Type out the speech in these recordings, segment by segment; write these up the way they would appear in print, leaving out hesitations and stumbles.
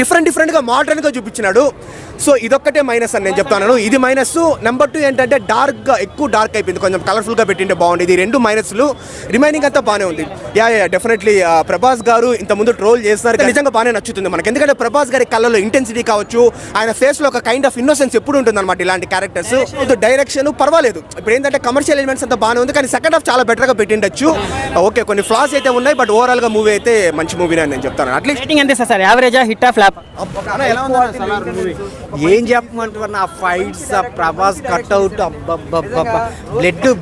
డిఫరెంట్గా మోడర్న్గా చూపించినాడు. సో ఇదొక్కటే మైనస్ అని నేను చెప్తాను. ఇది మైనస్. నెంబర్ 2 ఏంటంటే ఎక్కువ డార్క్ అయిపోయింది, కొంచెం కలర్ఫుల్గా పెట్టింటే బాగుంది. ఇది 2 మైనస్లు. రిమైనింగ్ అంతా బాగానే ఉంది. యా డెఫినెట్లీ ప్రభాస్ గారు ఇంతకుముందు ట్రోల్ చేస్తున్నారు, నిజంగా బాగానే నచ్చుతుంది మనకి. ఎందుకంటే ప్రభాస్ గారి కళ్ళలో ఇంటెన్సిటీ కావచ్చు, ఆయన ఫేస్లో ఒక కైండ్ ఆఫ్ ఇన్నోసెన్స్ ఎప్పుడు ఉంటుంది అనమాట ఇలాంటి క్యారెక్టర్స్. డైరెక్షన్ పర్వాలేదు. ఇప్పుడు ఏంటంటే కమర్షియల్ ఎలిమెంట్స్ అంతా బాగానే ఉంది, కానీ సెకండ్ హాఫ్ చాలా బెటర్గా పెట్టిండొచ్చు. ఓకే, కొన్ని ఫ్లాస్ అయితే ఉన్నాయి, బట్ ఓవరాల్గా మూవీ అయితే మంచి మూవీ అని నేను చెప్తాను. అట్లీస్ట్ యావరేజా హిట్ ఫ్లాప్? ఏం చెప్పమంటారు, నా ఫైట్స్, ఆ ప్రభాస్ కట్అవుట్,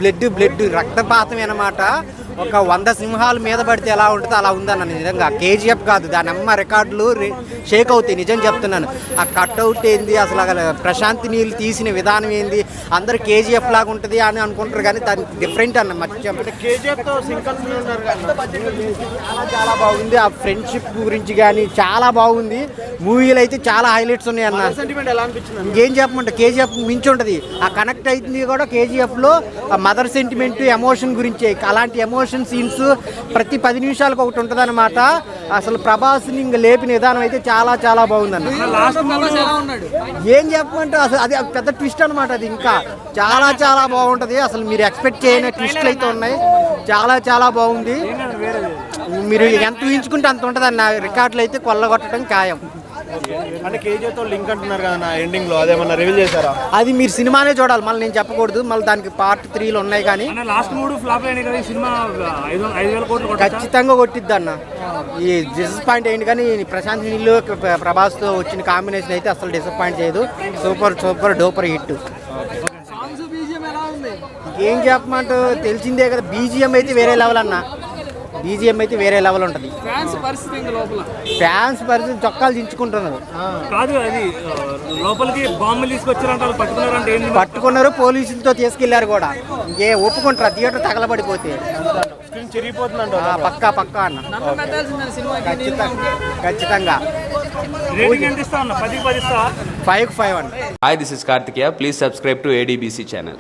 బ్లడ్ రక్తపాతం అన్నమాట. ఒక 100 సింహాల మీద పడితే ఎలా ఉంటుందో అలా ఉందన్న. నిజంగా కేజీఎఫ్ కాదు, దాని అమ్మ రికార్డులు షేక్ అవుతాయి. నిజం చెప్తున్నాను. ఆ కట్అవుట్ ఏంది, అసలు ప్రశాంత్ నీళ్ళు తీసిన విధానం ఏంది, అందరు కేజీఎఫ్ లాగా ఉంటుంది అని అనుకుంటారు, కానీ దాని డిఫరెంట్ అన్న. చాలా బాగుంది. ఆ ఫ్రెండ్షిప్ గురించి కానీ చాలా బాగుంది. మూవీలో అయితే చాలా హైలైట్స్ ఉన్నాయి అన్న. ఇంకేం చెప్పమంటే కేజీఎఫ్ మించి ఉంటుంది. ఆ కనెక్ట్ అవుతుంది కూడా కేజీఎఫ్లో మదర్ సెంటిమెంట్, ఎమోషన్ గురించి. అలాంటి ఎమోషన్ సీన్స్ ప్రతి 10 నిమిషాలకు ఒకటి ఉంటుంది అనమాట. అసలు ప్రభాస్ని ఇంక లేపిన విధానం అయితే చాలా చాలా బాగుందన్న. ఏం చెప్పమంటే అసలు అది పెద్ద ట్విస్ట్ అనమాట. అది ఇంకా చాలా చాలా బాగుంటుంది. అసలు మీరు ఎక్స్పెక్ట్ చేయని ట్విస్ట్లు అయితే ఉన్నాయి. చాలా చాలా బాగుంది. మీరు ఎంత ఊహించుకుంటే అంత ఉంటుంది అన్న. రికార్డులు అయితే కొల్లగొట్టడం ఖాయం. అంటే కేజీతో లింక్ అంటున్నారు కదా ఎండింగ్ లో, అదేమన్నా రివీల్ చేశారా? అది మీరు సినిమానే చూడాలి, మళ్ళీ నేను చెప్పకూడదు. మళ్ళీ దానికి పార్ట్ 3లు ఉన్నాయి, కానీ ఖచ్చితంగా కొట్టిద్ది అన్న. ఈ డిసప్పాయింట్ అయింది, కానీ ప్రశాంత్ నీళ్ళు ప్రభాస్తో వచ్చిన కాంబినేషన్ అయితే అసలు డిసప్పాయింట్ చేయదు. Super duper hit. ఏం చెప్పమంటూ తెలిసిందే కదా. బీజిఎం అయితే వేరే లెవెల్ అన్న. బీజిఎం అయితే వేరే లెవెల్ ఉంటుంది. ఫ్యాన్స్ పరిస్థితి చొక్కాలు దించుకుంటున్నారు. పట్టుకున్నారు, పోలీసులతో తీసుకెళ్లారు కూడా. ఇంకే ఒప్పుకుంటారా థియేటర్ తగలబడిపోతే? పక్కా అన్న, ఖచ్చితంగా 5/5 అన్న. Hi, this is Karthikeya. Please subscribe to ADBC channel.